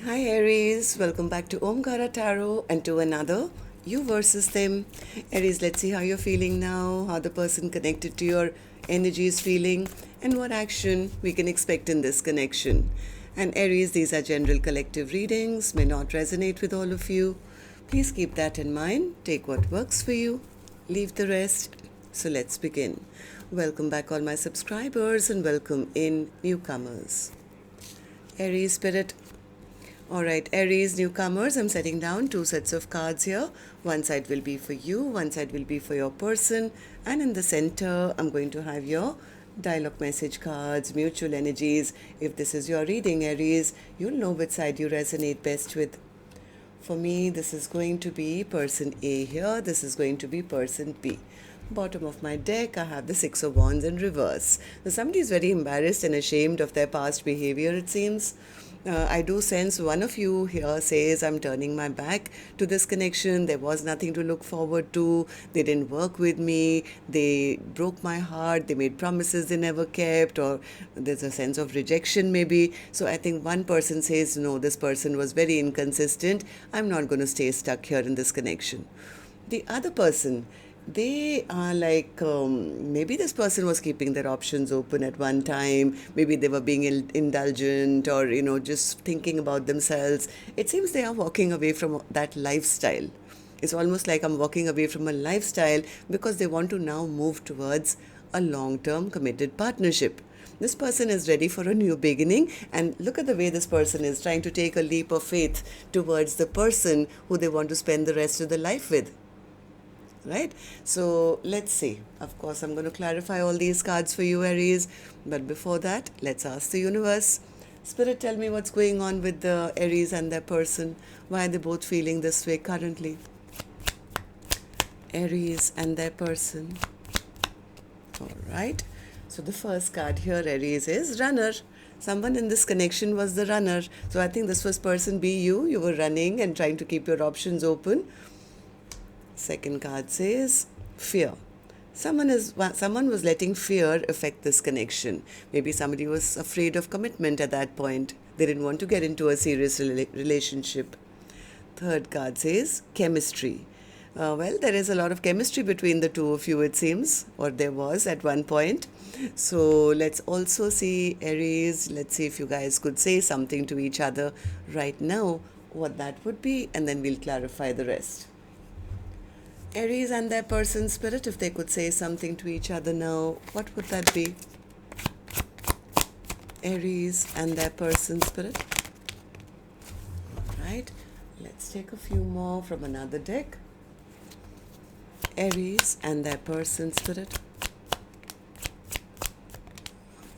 Hi Aries, welcome back to Omkaratarot and to another You versus Them. Aries, let's see how you're feeling now, how the person connected to your energy is feeling, and what action we can expect in this connection. And Aries, these are general collective readings, may not resonate with all of you. Please keep that in mind. Take what works for you, leave the rest. So let's begin. Welcome back, all my subscribers, and welcome in newcomers. Aries Spirit. Alright, Aries newcomers, I'm setting down two sets of cards here. One side will be for you, one side will be for your person, and in the center, I'm going to have your dialogue message cards, mutual energies. If this is your reading, Aries, you'll know which side you resonate best with. For me, this is going to be person A here, this is going to be person B. Bottom of my deck, I have the Six of Wands in reverse. Now, somebody is very embarrassed and ashamed of their past behavior, it seems. I do sense one of you here says, I'm turning my back to this connection. There was nothing to look forward to. They didn't work with me. They broke my heart. They made promises they never kept, or there's a sense of rejection maybe. So I think one person says, no, this person was very inconsistent. I'm not going to stay stuck here in this connection. The other person, they are like, maybe this person was keeping their options open at one time. Maybe they were being indulgent, or just thinking about themselves. It seems they are walking away from that lifestyle. It's almost like I'm walking away from a lifestyle because they want to now move towards a long-term committed partnership. This person is ready for a new beginning, and look at the way this person is trying to take a leap of faith towards the person who they want to spend the rest of their life with. Right? So let's see. Of course, I'm going to clarify all these cards for you, Aries. But before that, let's ask the universe. Spirit, tell me what's going on with the Aries and their person. Why are they both feeling this way currently? Aries and their person. All right. So the first card here, Aries, is runner. Someone in this connection was the runner. So I think this was person B, you. You were running and trying to keep your options open. Second card says fear. Someone was letting fear affect this connection. Maybe somebody was afraid of commitment at that point. They didn't want to get into a serious relationship. Third card says chemistry. Well, there is a lot of chemistry between the two of you, it seems, or there was at one point. So let's also see, Aries, let's see if you guys could say something to each other right now, what that would be, and then we'll clarify the rest. Aries and their person, Spirit, if they could say something to each other now, what would that be? Aries and their person, Spirit. All right, let's take a few more from another deck. Aries and their person, Spirit.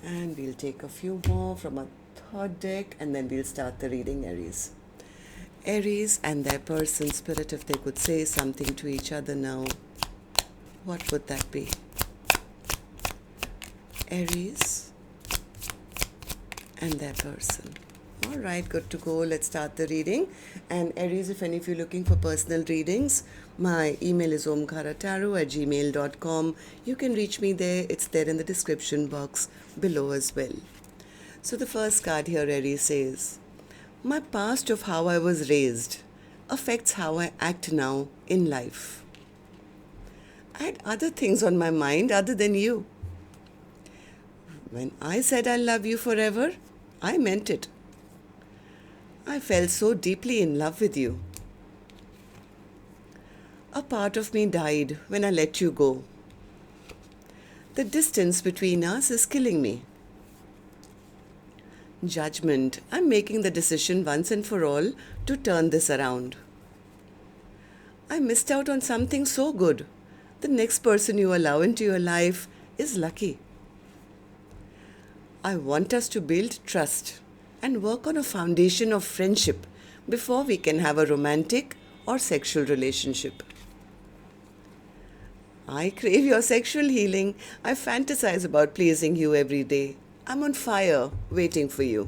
And we'll take a few more from a third deck, and then we'll start the reading, Aries. Aries and their person, Spirit, if they could say something to each other now, what would that be? Aries and their person. All right, good to go. Let's start the reading. And Aries, if any of you are looking for personal readings, my email is omkaratarot@gmail.com. You can reach me there. It's there in the description box below as well. So the first card here, Aries, says, my past of how I was raised affects how I act now in life. I had other things on my mind other than you. When I said I love you forever, I meant it. I fell so deeply in love with you. A part of me died when I let you go. The distance between us is killing me. Judgment, I'm making the decision once and for all to turn this around. I missed out on something so good. The next person you allow into your life is lucky. I want us to build trust and work on a foundation of friendship before we can have a romantic or sexual relationship. I crave your sexual healing. I fantasize about pleasing you every day. I'm on fire, waiting for you.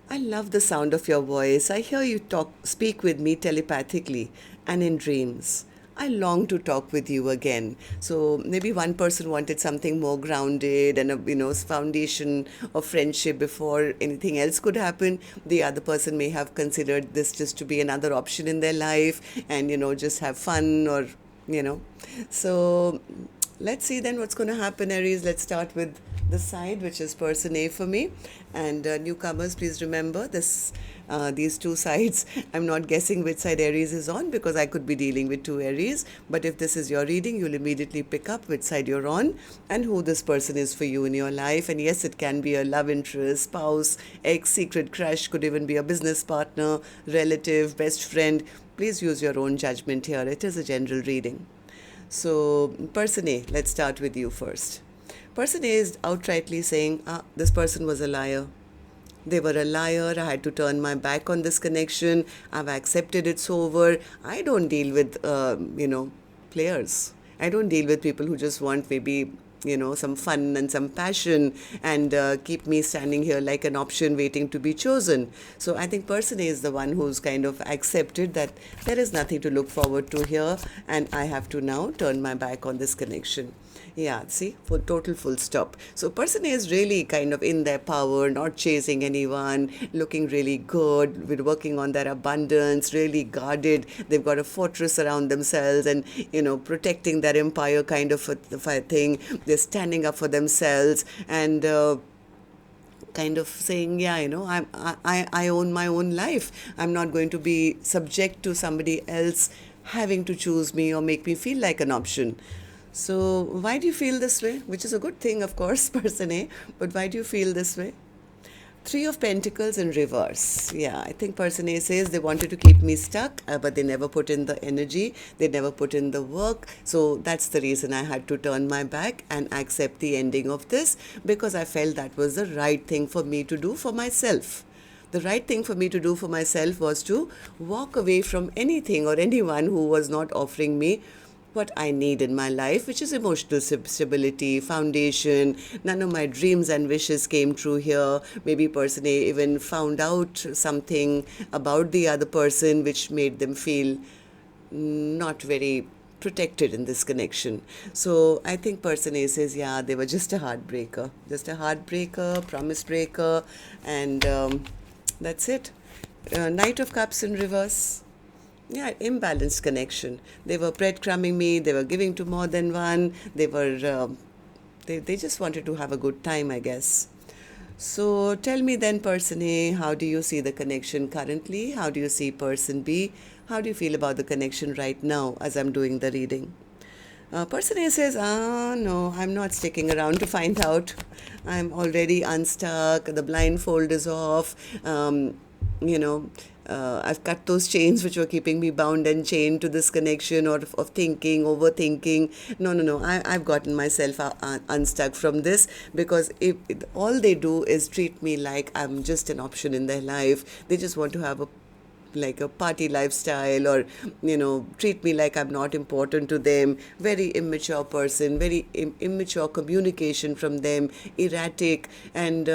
I love the sound of your voice. I hear you speak with me telepathically and in dreams. I long to talk with you again. So maybe one person wanted something more grounded and a foundation of friendship before anything else could happen. The other person may have considered this just to be another option in their life and just have fun or you know. So let's see then what's going to happen, Aries. Let's start with the side, which is person A for me. And newcomers, please remember this. These two sides, I'm not guessing which side Aries is on because I could be dealing with two Aries. But if this is your reading, you'll immediately pick up which side you're on and who this person is for you in your life. And yes, it can be a love interest, spouse, ex, secret crush, could even be a business partner, relative, best friend. Please use your own judgment here. It is a general reading. So, person A, let's start with you first. Person A is outrightly saying, this person was a liar. They were a liar. I had to turn my back on this connection. I've accepted it's over. I don't deal with, players. I don't deal with people who just want maybe, some fun and some passion and keep me standing here like an option waiting to be chosen. So I think person A is the one who's kind of accepted that there is nothing to look forward to here and I have to now turn my back on this connection. Yeah, see, total full stop. So person A is really kind of in their power, not chasing anyone, looking really good, with working on their abundance, really guarded. They've got a fortress around themselves and, protecting their empire kind of a thing. They're standing up for themselves and kind of saying, I own my own life. I'm not going to be subject to somebody else having to choose me or make me feel like an option. So why do you feel this way? Which is a good thing, of course, person A, but why do you feel this way? Three of Pentacles in reverse. Yeah, I think person A says they wanted to keep me stuck, but they never put in the energy. They never put in the work. So that's the reason I had to turn my back and accept the ending of this because I felt that was the right thing for me to do for myself. The right thing for me to do for myself was to walk away from anything or anyone who was not offering me what I need in my life, which is emotional stability, foundation. None of my dreams and wishes came true here. Maybe person A even found out something about the other person which made them feel not very protected in this connection. So I think person A says, yeah, they were just a heartbreaker, promise breaker, and that's it. Knight of Cups in reverse. Yeah, imbalanced connection. They were breadcrumbing me. They were giving to more than one. They were, they just wanted to have a good time, I guess. So tell me then, person A, how do you see the connection currently? How do you see person B? How do you feel about the connection right now as I'm doing the reading? Person A says, no, I'm not sticking around to find out. I'm already unstuck. The blindfold is off. I've cut those chains which were keeping me bound and chained to this connection or of thinking, overthinking. No. I've gotten myself unstuck from this because if all they do is treat me like I'm just an option in their life. They just want to have a party lifestyle or, treat me like I'm not important to them. Very immature person, very immature communication from them, erratic, and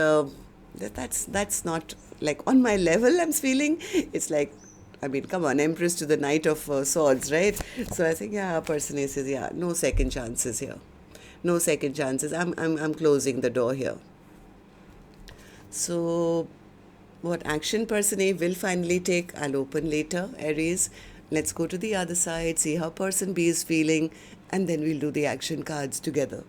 that's not like on my level. I'm feeling it's like, I mean, come on, Empress to the Knight of Swords, right? So I think, yeah, person A says, yeah, no second chances here. No second chances. I'm closing the door here. So what action person A will finally take, I'll open later, Aries. Let's go to the other side, see how person B is feeling, and then we'll do the action cards together.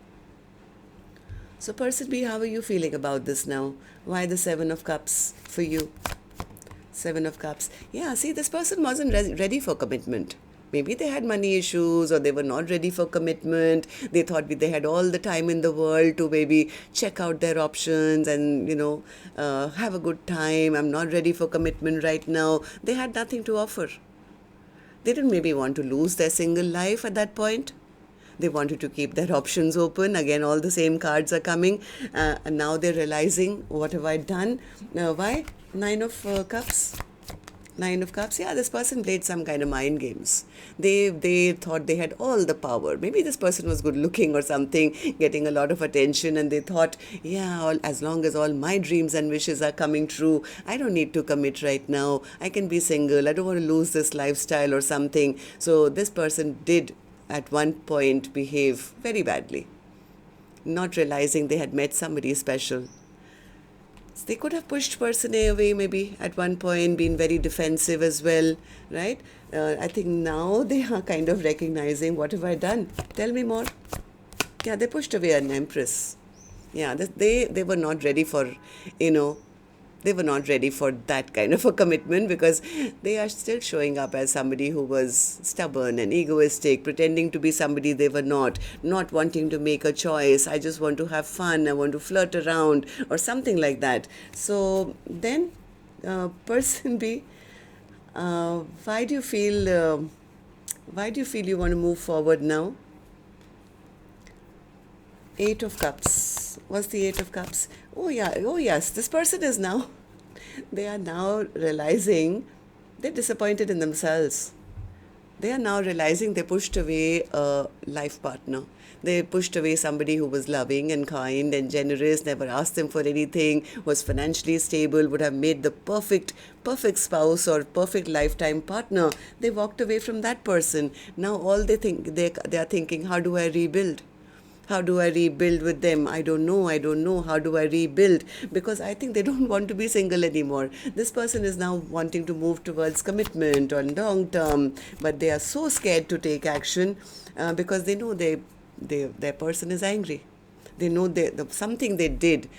So person B, how are you feeling about this now? Why the Seven of Cups for you? Seven of Cups. Yeah, see, this person wasn't ready for commitment. Maybe they had money issues or they were not ready for commitment. They thought they had all the time in the world to maybe check out their options and, have a good time. I'm not ready for commitment right now. They had nothing to offer. They didn't maybe want to lose their single life at that point. They wanted to keep their options open. Again, all the same cards are coming. And now they're realizing, what have I done? Why? Nine of Cups. Nine of Cups. Yeah, this person played some kind of mind games. They thought they had all the power. Maybe this person was good looking or something, getting a lot of attention, and they thought, yeah, as long as all my dreams and wishes are coming true, I don't need to commit right now. I can be single. I don't want to lose this lifestyle or something. So this person did at one point behave very badly, not realizing they had met somebody special. They could have pushed person A away maybe at one point, been very defensive as well, right? I think now they are kind of recognizing, what have I done? Tell me more. Yeah, they pushed away an empress. Yeah, they were not ready for, you know, they were not ready for that kind of a commitment, because they are still showing up as somebody who was stubborn and egoistic, pretending to be somebody they were not wanting to make a choice. I just want to have fun, I want to flirt around or something like that. So then, person B, why do you feel you want to move forward now? Eight of Cups. What's the Eight of Cups? Oh yeah, oh yes, this person is now, they are now realizing they're disappointed in themselves. They are now realizing they pushed away a life partner. They pushed away somebody who was loving and kind and generous, never asked them for anything, was financially stable, would have made the perfect spouse or perfect lifetime partner. They walked away from that person. Now all they are thinking, how do I rebuild? How do I rebuild with them? I don't know. How do I rebuild? Because I think they don't want to be single anymore. This person is now wanting to move towards commitment on long term, but they are so scared to take action because they know their person is angry. They know something they did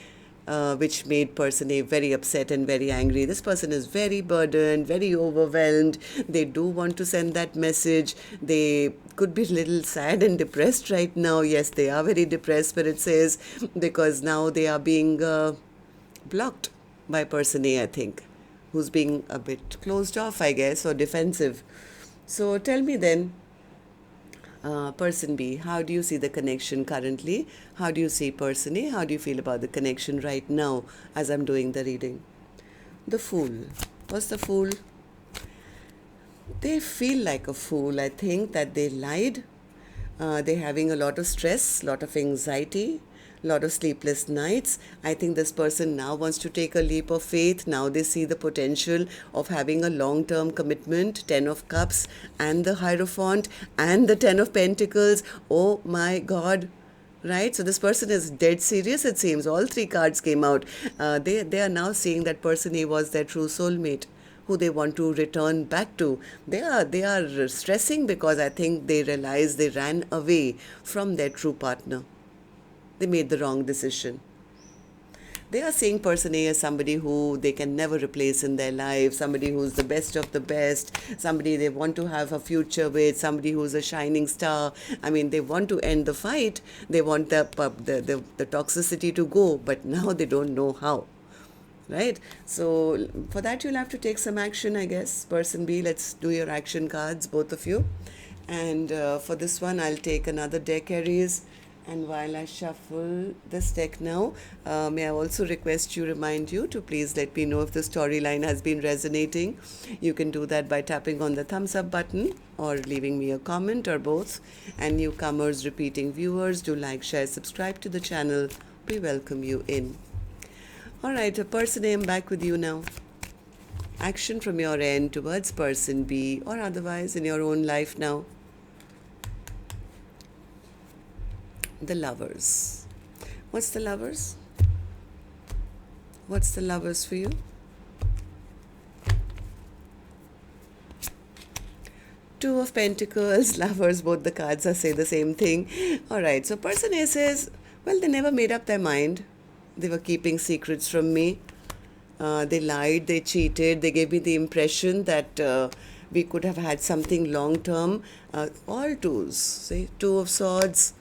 which made person A very upset and very angry. This person is very burdened, very overwhelmed. They do want to send that message. They could be a little sad and depressed right now. Yes, they are very depressed, Spirit says, because now they are being blocked by person A, I think, who's being a bit closed off, I guess, or defensive. So tell me then, person B, how do you see the connection currently? How do you see person A? How do you feel about the connection right now as I'm doing the reading? The Fool. What's the Fool? They feel like a fool. I think that they lied. They're having a lot of stress, lot of anxiety, lot of sleepless nights. I think this person now wants to take a leap of faith. Now they see the potential of having a long-term commitment. 10 of Cups and the Hierophant and the 10 of Pentacles. Oh my God. Right? So this person is dead serious, it seems. All three cards came out. They are now seeing that person A was their true soulmate, who they want to return back to. They are stressing because I think they realize they ran away from their true partner. They made the wrong decision. They are seeing person A as somebody who they can never replace in their life, somebody who's the best of the best, somebody they want to have a future with, somebody who's a shining star. I mean, they want to end the fight. They want the toxicity to go, but now they don't know how. Right? So for that you'll have to take some action, I guess. Person B, let's do your action cards, both of you. And for this one, I'll take another deck, Aries. And while I shuffle this deck now, may I also remind you to please let me know if the storyline has been resonating. You can do that by tapping on the thumbs up button or leaving me a comment or both. And newcomers, repeating viewers, do like, share, subscribe to the channel. We welcome you in. Alright, person A, I'm back with you now. Action from your end towards person B or otherwise in your own life now. The Lovers. What's the Lovers? What's the Lovers for you? Two of Pentacles, Lovers, both the cards say the same thing. Alright, so person A says, well, they never made up their mind. They were keeping secrets from me. They lied, they cheated, they gave me the impression that we could have had something long-term. All twos, say, Two of Swords,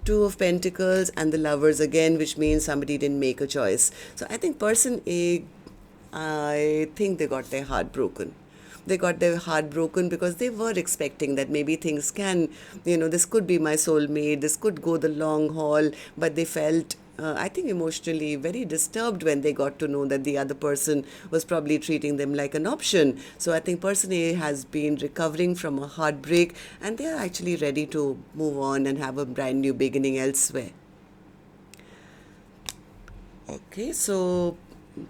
Two of Pentacles, and the Lovers again, which means somebody didn't make a choice. So I think person A, I think they got their heart broken. They got their heart broken because they were expecting that maybe things can, this could be my soulmate, this could go the long haul, but they felt I think emotionally very disturbed when they got to know that the other person was probably treating them like an option. So I think person A has been recovering from a heartbreak, and they are actually ready to move on and have a brand new beginning elsewhere. Okay, so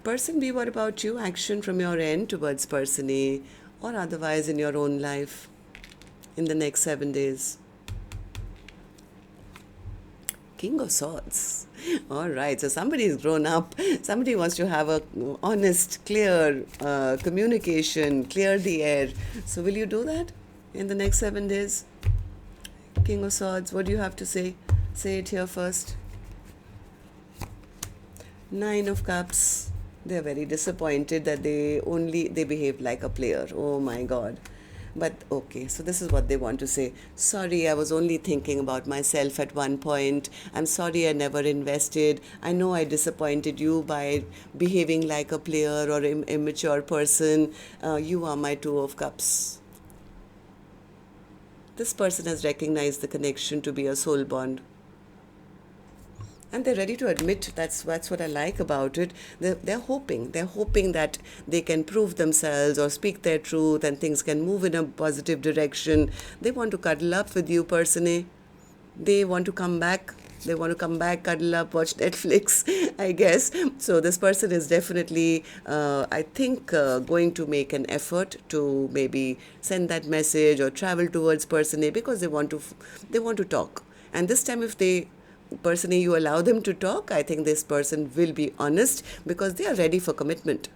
person B, what about you? Action from your end towards person A or otherwise in your own life in the next 7 days? King of Swords. All right, so somebody is grown up. Somebody wants to have a honest, clear communication, clear the air. So will you do that in the next 7 days? King of Swords, what do you have to say? Say it here first. Nine of Cups. They're very disappointed that they behaved like a player. Oh my God. But okay, so this is what they want to say. Sorry, I was only thinking about myself at one point. I'm sorry I never invested. I know I disappointed you by behaving like a player or immature person. You are my Two of Cups. This person has recognized the connection to be a soul bond. And they're ready to admit. That's what I like about it. They're hoping that they can prove themselves or speak their truth and things can move in a positive direction. They want to cuddle up with you, person A. They want to come back. They want to come back, cuddle up, watch Netflix, I guess. So this person is definitely, I think, going to make an effort to maybe send that message or travel towards person A because they want to talk. And this time, if they person A, you allow them to talk, I think this person will be honest because they are ready for commitment.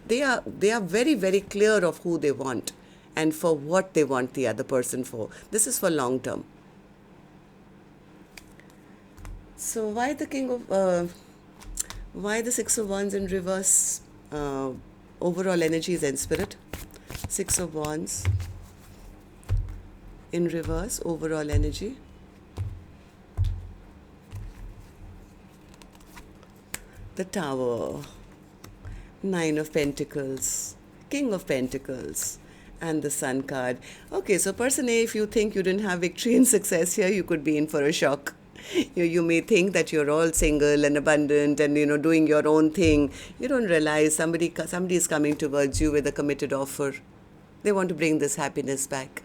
They are very, very clear of who they want and for what they want the other person for. This is for long term. So why the Six of Wands in reverse? Overall energies and spirit. Six of Wands in reverse, overall energy. The Tower, Nine of Pentacles, King of Pentacles, and the Sun card. Okay, so person A, if you think you didn't have victory and success here, you could be in for a shock. You may think that you're all single and abundant and doing your own thing. You don't realize somebody is coming towards you with a committed offer. They want to bring this happiness back.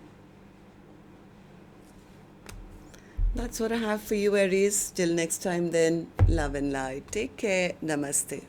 That's what I have for you, Aries. Till next time then, love and light. Take care. Namaste.